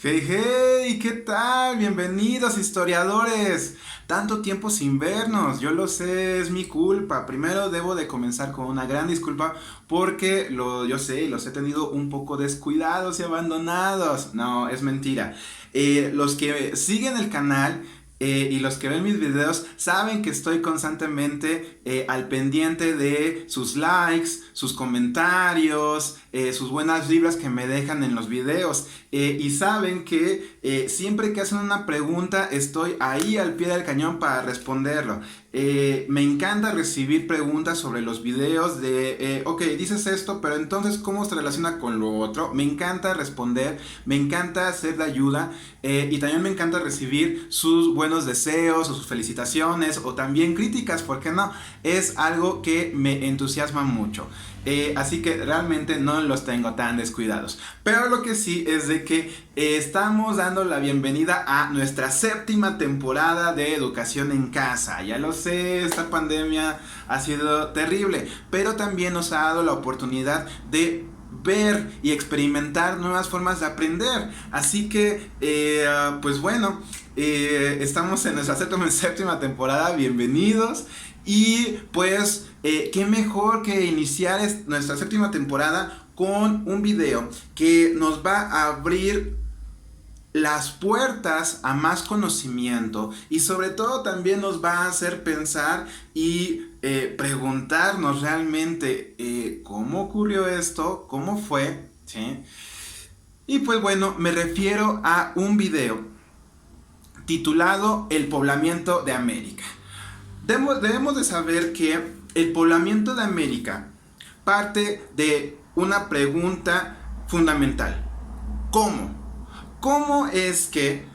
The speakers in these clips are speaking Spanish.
Hey, hey, ¿qué tal? Bienvenidos historiadores. Tanto tiempo sin vernos, yo lo sé, es mi culpa. Primero debo de comenzar con una gran disculpa porque yo sé, los he tenido un poco descuidados y abandonados. No, es mentira. Los que siguen el canal y los que ven mis videos saben que estoy constantemente al pendiente de sus likes, sus comentarios, sus buenas vibras que me dejan en los videos. Y saben que siempre que hacen una pregunta estoy ahí al pie del cañón para responderlo. Me encanta recibir preguntas sobre los videos ok, dices esto, pero entonces ¿cómo se relaciona con lo otro? Me encanta responder, me encanta ser de ayuda y también me encanta recibir sus buenos deseos o sus felicitaciones o también críticas, ¿por qué no? Es algo que me entusiasma mucho. Así que realmente no los tengo tan descuidados. Pero lo que sí es de que estamos dando la bienvenida a nuestra séptima temporada de Educación en Casa. Ya lo sé, esta pandemia ha sido terrible, pero también nos ha dado la oportunidad de ver y experimentar nuevas formas de aprender. Así que, pues bueno, estamos en nuestra séptima temporada. Bienvenidos. Y pues, qué mejor que iniciar nuestra séptima temporada con un video que nos va a abrir las puertas a más conocimiento y sobre todo también nos va a hacer pensar y preguntarnos realmente cómo ocurrió esto, cómo fue, ¿sí? Y pues bueno, me refiero a un video titulado El poblamiento de América. Debemos de saber que el poblamiento de América parte de una pregunta fundamental. ¿Cómo? ¿Cómo es que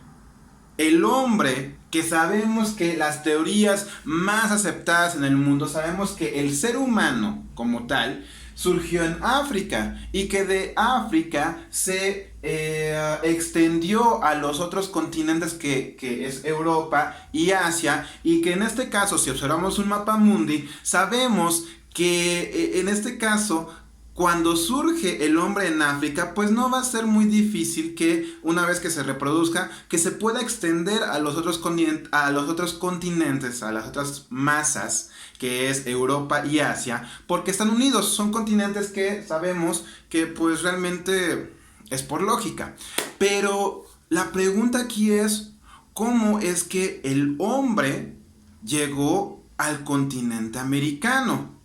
el hombre, que sabemos que las teorías más aceptadas en el mundo, sabemos que el ser humano como tal surgió en África y que de África se extendió a los otros continentes que es Europa y Asia, y que en este caso, si observamos un mapa mundi, sabemos que en este caso cuando surge el hombre en África, pues no va a ser muy difícil que una vez que se reproduzca, que se pueda extender a los otros continentes, a las otras masas, que es Europa y Asia, porque están unidos, son continentes que sabemos que pues realmente es por lógica. Pero la pregunta aquí es, ¿cómo es que el hombre llegó al continente americano?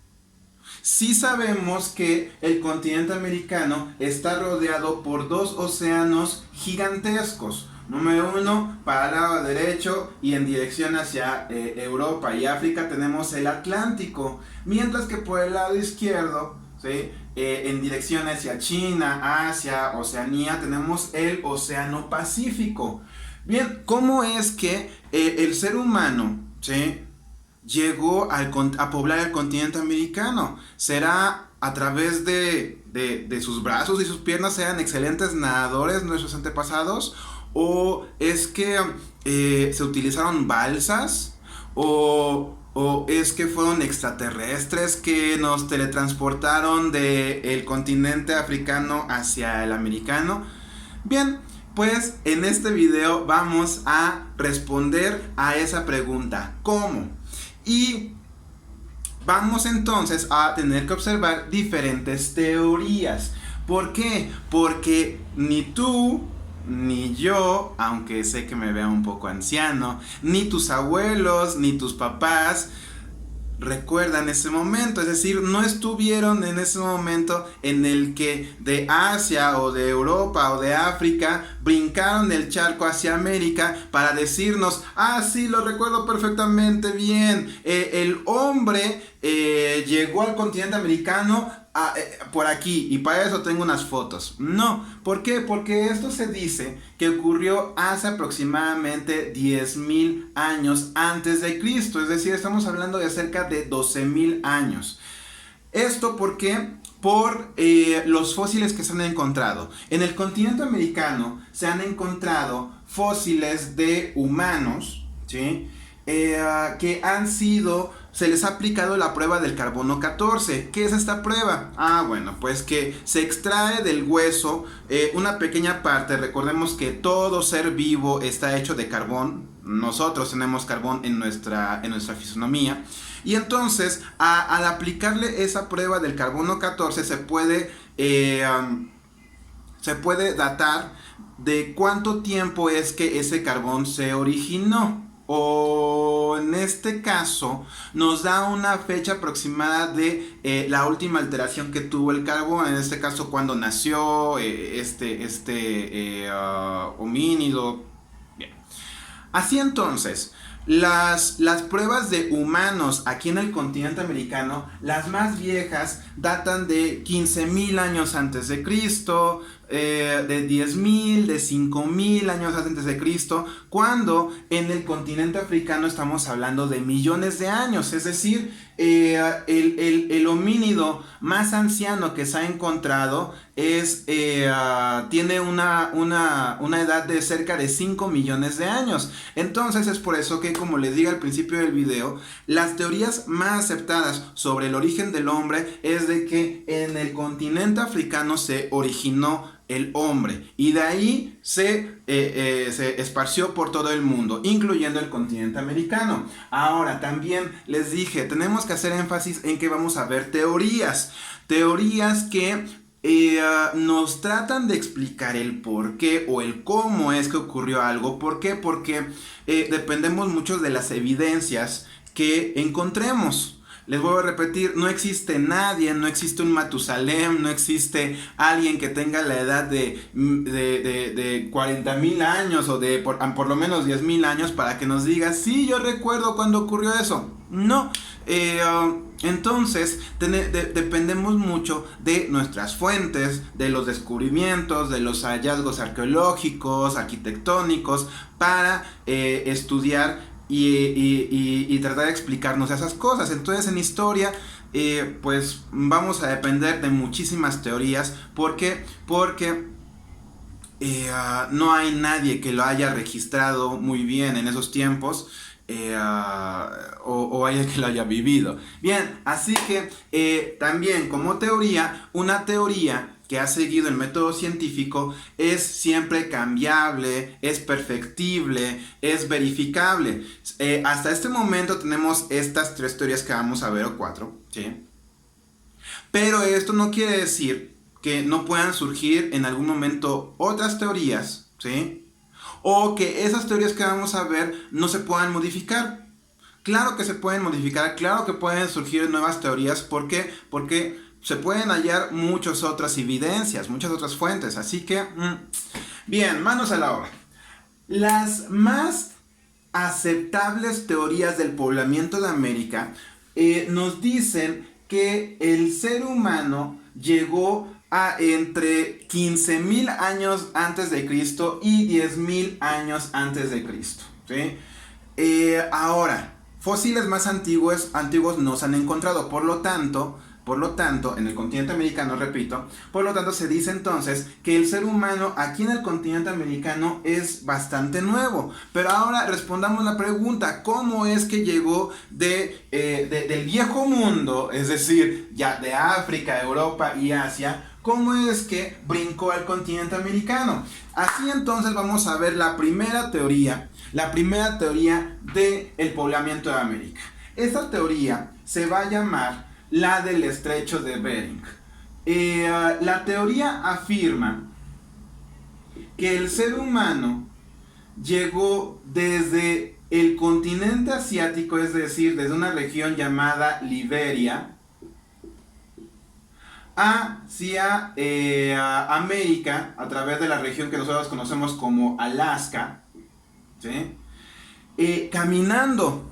Sí sabemos que el continente americano está rodeado por dos océanos gigantescos. Número uno, para el lado derecho y en dirección hacia Europa y África tenemos el Atlántico. Mientras que por el lado izquierdo, ¿sí? En dirección hacia China, Asia, Oceanía, tenemos el Océano Pacífico. Bien, ¿cómo es que el ser humano, ¿sí?, llegó a poblar el continente americano? ¿Será a través de sus brazos y sus piernas sean excelentes nadadores nuestros antepasados? ¿O es que se utilizaron balsas? ¿O es que fueron extraterrestres que nos teletransportaron del continente africano hacia el americano? Bien, pues en este video vamos a responder a esa pregunta. ¿Cómo? Y vamos entonces a tener que observar diferentes teorías. ¿Por qué? Porque ni tú, ni yo, aunque sé que me vea un poco anciano, ni tus abuelos, ni tus papás recuerdan ese momento, es decir, no estuvieron en ese momento en el que de Asia o de Europa o de África brincaron el charco hacia América para decirnos, sí, lo recuerdo perfectamente bien, el hombre llegó al continente americano por aquí, y para eso tengo unas fotos. No, ¿por qué? Porque esto se dice que ocurrió hace aproximadamente 10,000 años antes de Cristo, es decir, estamos hablando de cerca de 12,000 años. Esto porque por los fósiles que se han encontrado. En el continente americano se han encontrado fósiles de humanos, ¿sí?, que han sido se les ha aplicado la prueba del carbono 14. ¿Qué es esta prueba? Bueno, pues que se extrae del hueso una pequeña parte. Recordemos que todo ser vivo está hecho de carbón. Nosotros tenemos carbón en nuestra fisonomía. Y entonces, al aplicarle esa prueba del carbono 14, se puede datar de cuánto tiempo es que ese carbón se originó. O en este caso nos da una fecha aproximada de la última alteración que tuvo el carbón. En este caso, cuando nació homínido. Bien. Así entonces, las pruebas de humanos aquí en el continente americano, las más viejas, datan de 15,000 años antes de Cristo, de 10,000, de 5,000 años antes de Cristo, cuando en el continente africano estamos hablando de millones de años. Es decir, el homínido más anciano que se ha encontrado tiene una edad de cerca de 5 millones de años. Entonces es por eso que, como les dije al principio del video, las teorías más aceptadas sobre el origen del hombre es de que en el continente africano se originó el hombre, y de ahí se esparció por todo el mundo, incluyendo el continente americano. Ahora, también les dije, tenemos que hacer énfasis en que vamos a ver teorías que nos tratan de explicar el por qué o el cómo es que ocurrió algo. ¿Por qué? Porque dependemos mucho de las evidencias que encontremos. Les vuelvo a repetir, no existe nadie, no existe un Matusalem, no existe alguien que tenga la edad de 40,000 años o de por lo menos 10,000 años para que nos diga, sí, yo recuerdo cuando ocurrió eso. No, entonces dependemos mucho de nuestras fuentes, de los descubrimientos, de los hallazgos arqueológicos, arquitectónicos, para estudiar y tratar de explicarnos esas cosas. Entonces, en historia, pues vamos a depender de muchísimas teorías. ¿Por qué? Porque no hay nadie que lo haya registrado muy bien en esos tiempos. O alguien que lo haya vivido. Bien, así que también como teoría, una teoría que ha seguido el método científico es siempre cambiable, es perfectible, es verificable. Hasta este momento tenemos estas 3 teorías que vamos a ver, o 4, ¿sí? Pero esto no quiere decir que no puedan surgir en algún momento otras teorías, ¿sí? O que esas teorías que vamos a ver no se puedan modificar. Claro que se pueden modificar, claro que pueden surgir nuevas teorías. ¿Por qué? Porque se pueden hallar muchas otras evidencias, muchas otras fuentes. Así que, bien, manos a la obra. Las más aceptables teorías del poblamiento de América nos dicen que el ser humano llegó a entre 15,000 años antes de Cristo y 10,000 años antes de Cristo, ¿sí? Ahora, fósiles más antiguos no se han encontrado, por lo tanto, en el continente americano, repito, por lo tanto se dice entonces que el ser humano aquí en el continente americano es bastante nuevo. Pero ahora respondamos la pregunta, ¿cómo es que llegó del viejo mundo, es decir, ya de África, Europa y Asia, cómo es que brincó al continente americano? Así entonces vamos a ver la primera teoría del poblamiento de América. Esta teoría se va a llamar la del estrecho de Bering. La teoría afirma que el ser humano llegó desde el continente asiático, es decir, desde una región llamada Liberia, hacia América, a través de la región que nosotros conocemos como Alaska, ¿sí? Caminando.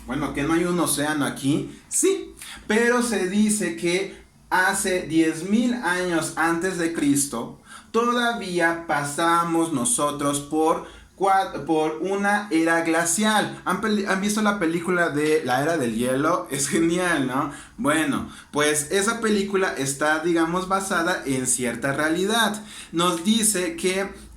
Bueno, ¿que no hay un océano aquí? Sí, pero se dice que hace 10,000 años antes de Cristo todavía pasábamos nosotros por por una era glacial. ¿Han visto la película de la era del hielo? Es genial, ¿no? Bueno, pues esa película está, digamos, basada en cierta realidad. Nos dice que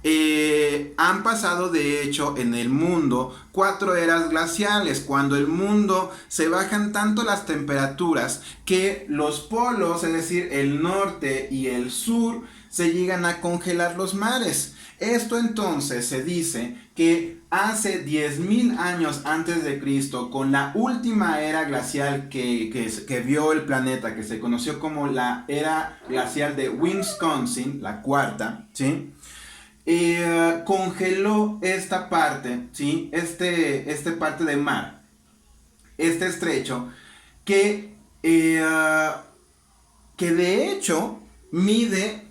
han pasado de hecho en el mundo 4 eras glaciales, cuando el mundo se bajan tanto las temperaturas que los polos, es decir, el norte y el sur, se llegan a congelar los mares. Esto entonces se dice que hace 10.000 años antes de Cristo, con la última era glacial que vio el planeta, que se conoció como la era glacial de Wisconsin, la cuarta, ¿sí? Congeló esta parte, ¿sí? Este parte de mar, este estrecho, que de hecho mide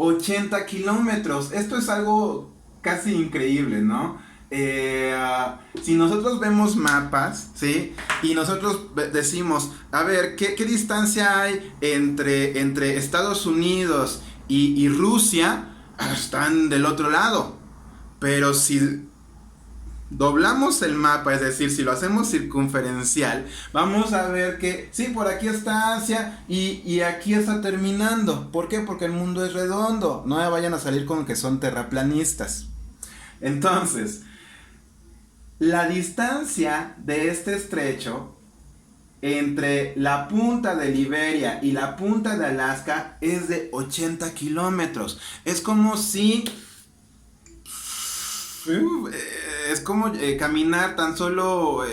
80 kilómetros. Esto es algo casi increíble, ¿no? Si nosotros vemos mapas, ¿sí? Y nosotros decimos, a ver, ¿qué distancia hay entre Estados Unidos y Rusia? Están del otro lado. Pero si doblamos el mapa, es decir, si lo hacemos circunferencial, vamos a ver que sí, por aquí está Asia y aquí está terminando. ¿Por qué? Porque el mundo es redondo. No me vayan a salir con que son terraplanistas. Entonces, la distancia de este estrecho entre la punta de Liberia y la punta de Alaska es de 80 kilómetros. Es como si... es como caminar tan solo,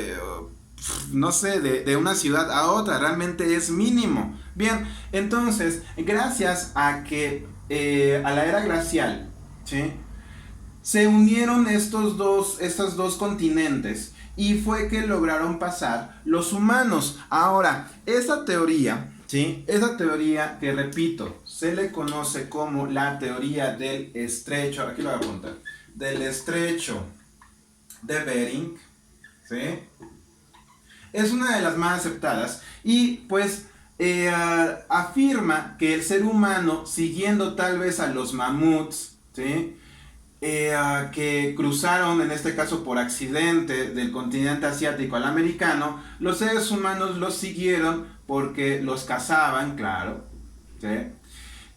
no sé, de una ciudad a otra. Realmente es mínimo. Bien, entonces, gracias a que a la era glacial, ¿sí?, se unieron estos dos continentes y fue que lograron pasar los humanos. Ahora, esta teoría, ¿sí?, esa teoría que, repito, se le conoce como la teoría del estrecho, aquí lo voy a apuntar, del estrecho de Bering, ¿sí?, es una de las más aceptadas y pues afirma que el ser humano, siguiendo tal vez a los mamuts, ¿sí?, que cruzaron, en este caso por accidente, del continente asiático al americano, los seres humanos los siguieron porque los cazaban, claro, ¿sí?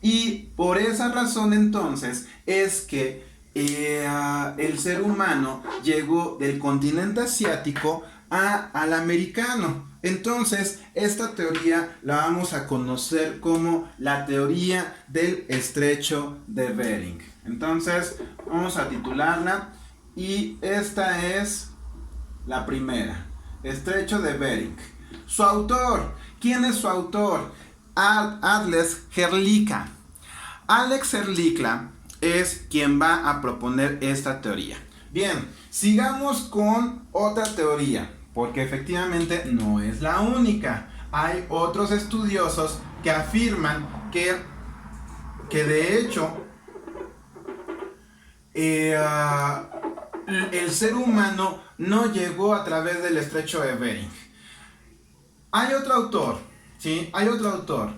Y por esa razón entonces es que el ser humano llegó del continente asiático al americano. Entonces, esta teoría la vamos a conocer como la teoría del estrecho de Bering. Entonces, vamos a titularla y esta es la primera, estrecho de Bering. Su autor, ¿quién es su autor? Alex Herlika. Alex Herlika es quien va a proponer esta teoría. Bien, sigamos con otra teoría, porque efectivamente no es la única. Hay otros estudiosos que afirman que de hecho el ser humano no llegó a través del estrecho de Bering. Hay otro autor, ¿sí? Hay otro autor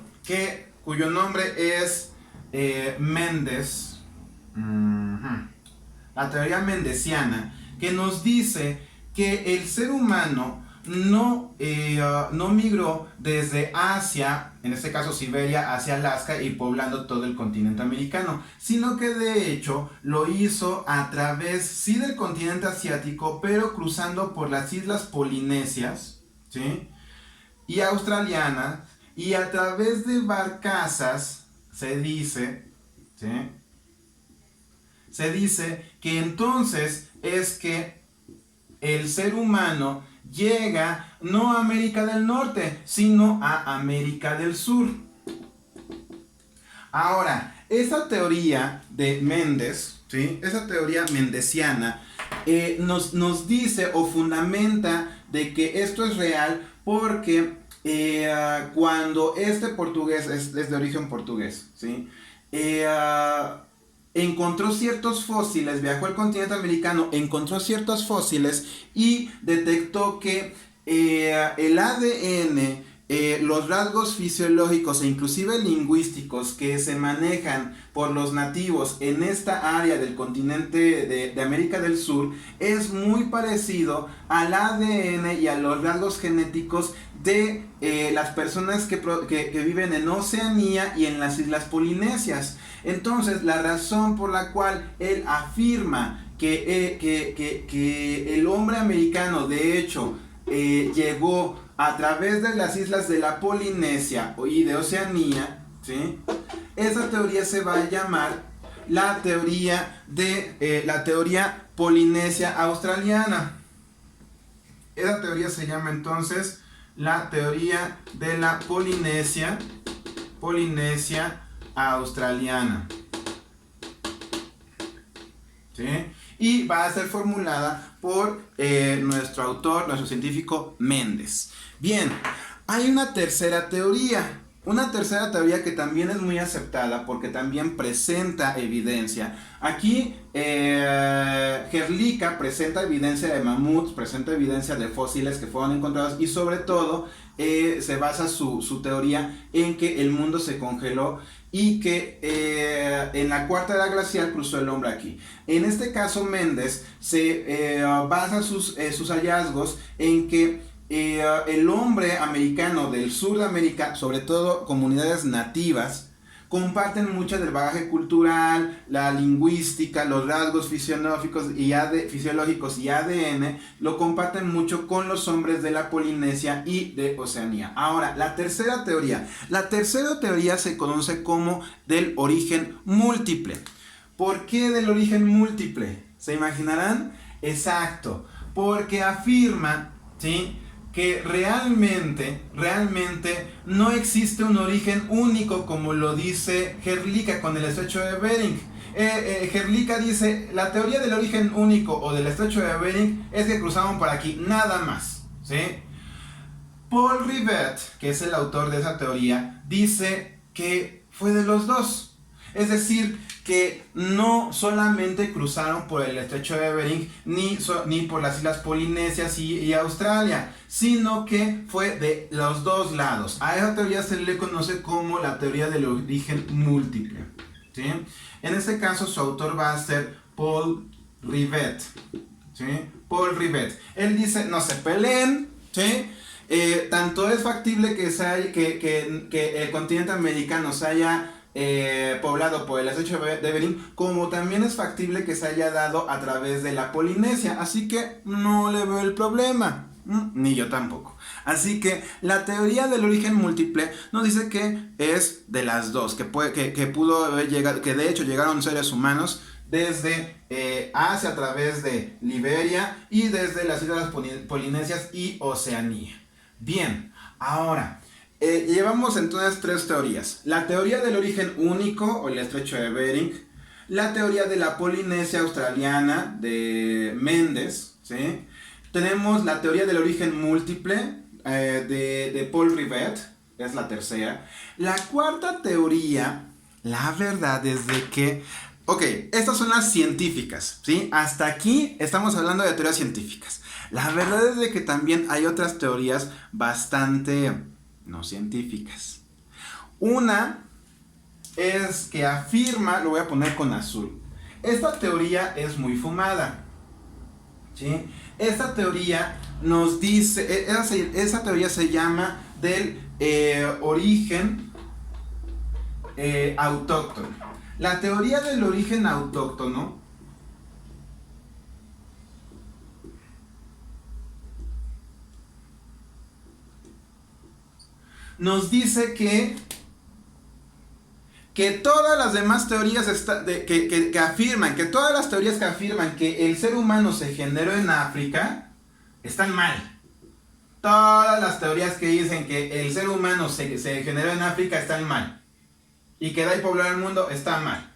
cuyo nombre es Mendes. La teoría mendesiana, que nos dice que el ser humano no migró desde Asia, en este caso Siberia, hacia Alaska y poblando todo el continente americano, sino que de hecho lo hizo a través, sí, del continente asiático, pero cruzando por las islas polinesias, ¿sí?, y australianas, y a través de barcazas, se dice, ¿sí?, se dice que entonces es que el ser humano llega no a América del Norte, sino a América del Sur. Ahora, esa teoría de Mendes, ¿sí?, esa teoría mendesiana, nos dice o fundamenta de que esto es real porque cuando este portugués es de origen portugués, ¿sí?, encontró ciertos fósiles, viajó al continente americano, encontró ciertos fósiles y detectó que el ADN los rasgos fisiológicos e inclusive lingüísticos que se manejan por los nativos en esta área del continente de América del Sur es muy parecido al ADN y a los rasgos genéticos de las personas que viven en Oceanía y en las Islas Polinesias. Entonces, la razón por la cual él afirma que el hombre americano de hecho llegó a través de las islas de la Polinesia y de Oceanía, ¿sí? Esa teoría se va a llamar la teoría polinesia australiana. Esa teoría se llama entonces la teoría de la Polinesia australiana, ¿sí? Y va a ser formulada por nuestro científico Mendes. Bien, hay una tercera teoría que también es muy aceptada porque también presenta evidencia. Aquí Herlika presenta evidencia de mamuts, presenta evidencia de fósiles que fueron encontrados y sobre todo se basa su teoría en que el mundo se congeló y que en la cuarta era glacial cruzó el hombre aquí. En este caso Mendes se basa sus hallazgos en que el hombre americano del sur de América, sobre todo comunidades nativas, comparten mucho del bagaje cultural, la lingüística, los rasgos fisiológicos y ADN, lo comparten mucho con los hombres de la Polinesia y de Oceanía. Ahora, la tercera teoría se conoce como del origen múltiple. ¿Por qué del origen múltiple? ¿Se imaginarán? Exacto, porque afirma, ¿sí?, que realmente no existe un origen único como lo dice Herlika con el estrecho de Bering. Herlika dice, la teoría del origen único o del estrecho de Bering es que cruzaron por aquí, nada más, ¿sí? Paul Rivet, que es el autor de esa teoría, dice que fue de los dos. Es decir, que no solamente cruzaron por el estrecho de Bering ni por las islas Polinesias y Australia, sino que fue de los dos lados. A esa teoría se le conoce como la teoría del origen múltiple, ¿sí? En este caso su autor va a ser Paul Rivet, ¿sí? Paul Rivet. Él dice, no se peleen, ¿sí? Tanto es factible que el continente americano se haya poblado por el estrecho de Bering, como también es factible que se haya dado a través de la Polinesia, así que no le veo el problema, ni yo tampoco. Así que la teoría del origen múltiple nos dice que es de las dos, que pudo haber llegado, que de hecho llegaron seres humanos desde Asia a través de Liberia y desde las islas Polinesias y Oceanía. Bien, ahora llevamos entonces tres teorías: la teoría del origen único o el estrecho de Bering, la teoría de la Polinesia australiana de Mendes, ¿sí? Tenemos la teoría del origen múltiple de Paul Rivet, es la tercera. La cuarta teoría, la verdad es de que, ok, estas son las científicas, ¿sí? Hasta aquí estamos hablando de teorías científicas. La verdad es de que también hay otras teorías bastante no científicas. Una es que afirma, lo voy a poner con azul. Esta teoría es muy fumada, ¿sí? Esta teoría nos dice, esa teoría se llama del origen autóctono. La teoría del origen autóctono nos dice que todas las demás teorías que afirman, que todas las teorías que afirman que el ser humano se generó en África están mal. Todas las teorías que dicen que el ser humano se generó en África están mal. Y que de ahí poblar el mundo está mal.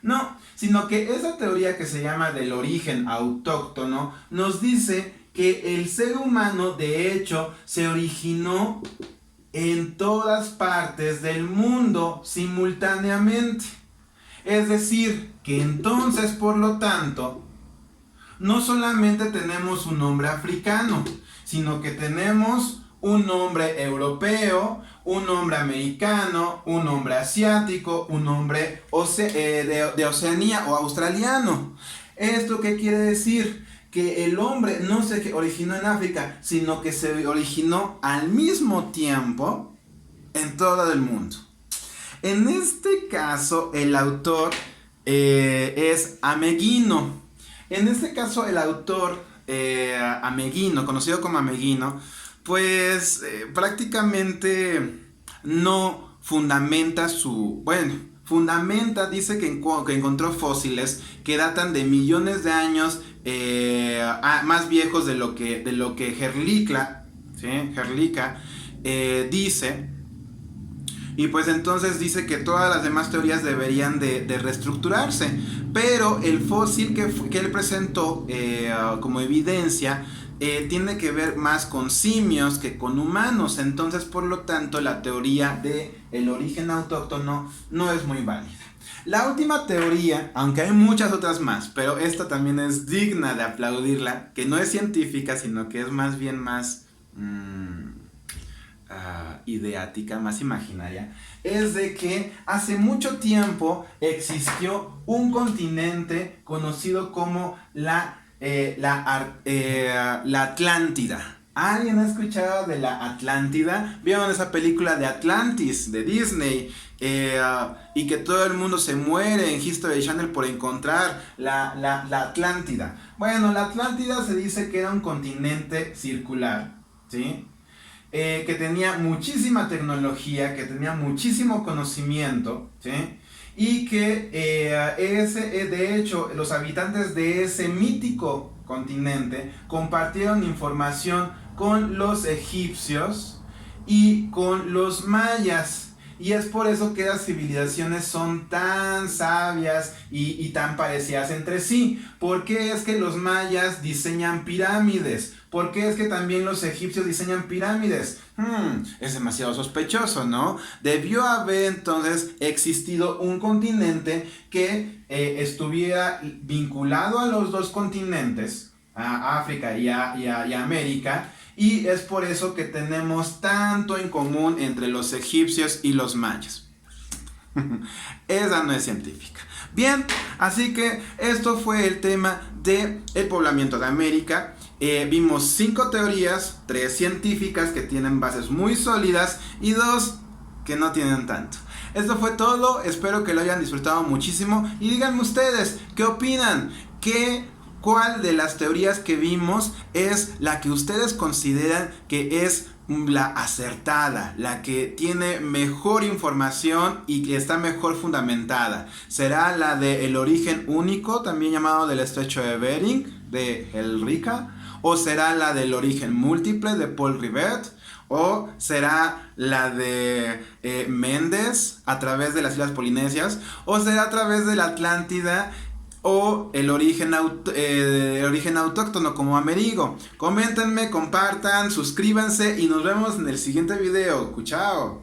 No, sino que esa teoría que se llama del origen autóctono nos dice que el ser humano de hecho se originó en todas partes del mundo simultáneamente. Es decir, que entonces, por lo tanto, no solamente tenemos un hombre africano, sino que tenemos un hombre europeo, un hombre americano, un hombre asiático, un hombre de Oceanía o australiano. ¿Esto qué quiere decir? Que el hombre no se originó en África, sino que se originó al mismo tiempo en todo el mundo. En este caso, el autor es Ameghino. En este caso, el autor Ameghino, conocido como Ameghino, pues prácticamente no fundamenta dice que encontró fósiles que datan de millones de años más viejos de lo que Herlicha, ¿sí? Herlicha dice. Y pues entonces dice que todas las demás teorías deberían de reestructurarse. Pero el fósil que él presentó como evidencia tiene que ver más con simios que con humanos. Entonces, por lo tanto, la teoría del origen autóctono no es muy válida. La última teoría, aunque hay muchas otras más, pero esta también es digna de aplaudirla, que no es científica, sino que es más bien más ideática, más imaginaria, es de que hace mucho tiempo existió un continente conocido como la Atlántida. ¿Alguien ha escuchado de la Atlántida? ¿Vieron esa película de Atlantis de Disney? Y que todo el mundo se muere en History Channel por encontrar la Atlántida. Bueno, la Atlántida se dice que era un continente circular, ¿sí? Que tenía muchísima tecnología, que tenía muchísimo conocimiento, ¿sí? Y que de hecho los habitantes de ese mítico continente compartieron información con los egipcios y con los mayas. Y es por eso que las civilizaciones son tan sabias y tan parecidas entre sí. ¿Por qué es que los mayas diseñan pirámides? ¿Por qué es que también los egipcios diseñan pirámides? Es demasiado sospechoso, ¿no? Debió haber entonces existido un continente que estuviera vinculado a los dos continentes, a África y a América. Y es por eso que tenemos tanto en común entre los egipcios y los mayas. Esa no es científica. Bien, así que esto fue el tema del poblamiento de América. Vimos 5 teorías, 3 científicas que tienen bases muy sólidas y 2 que no tienen tanto. Esto fue todo, espero que lo hayan disfrutado muchísimo y díganme ustedes, ¿qué opinan? ¿Cuál de las teorías que vimos es la que ustedes consideran que es la acertada, la que tiene mejor información y que está mejor fundamentada? ¿Será la del origen único, también llamado del estrecho de Bering, de Herlicha? ¿O será la del origen múltiple de Paul Rivet? ¿O será la de Méndez a través de las Islas Polinesias? ¿O será a través de la Atlántida? ¿O el origen autóctono como Amerigo? Coméntenme, compartan, suscríbanse y nos vemos en el siguiente video. ¡Chao!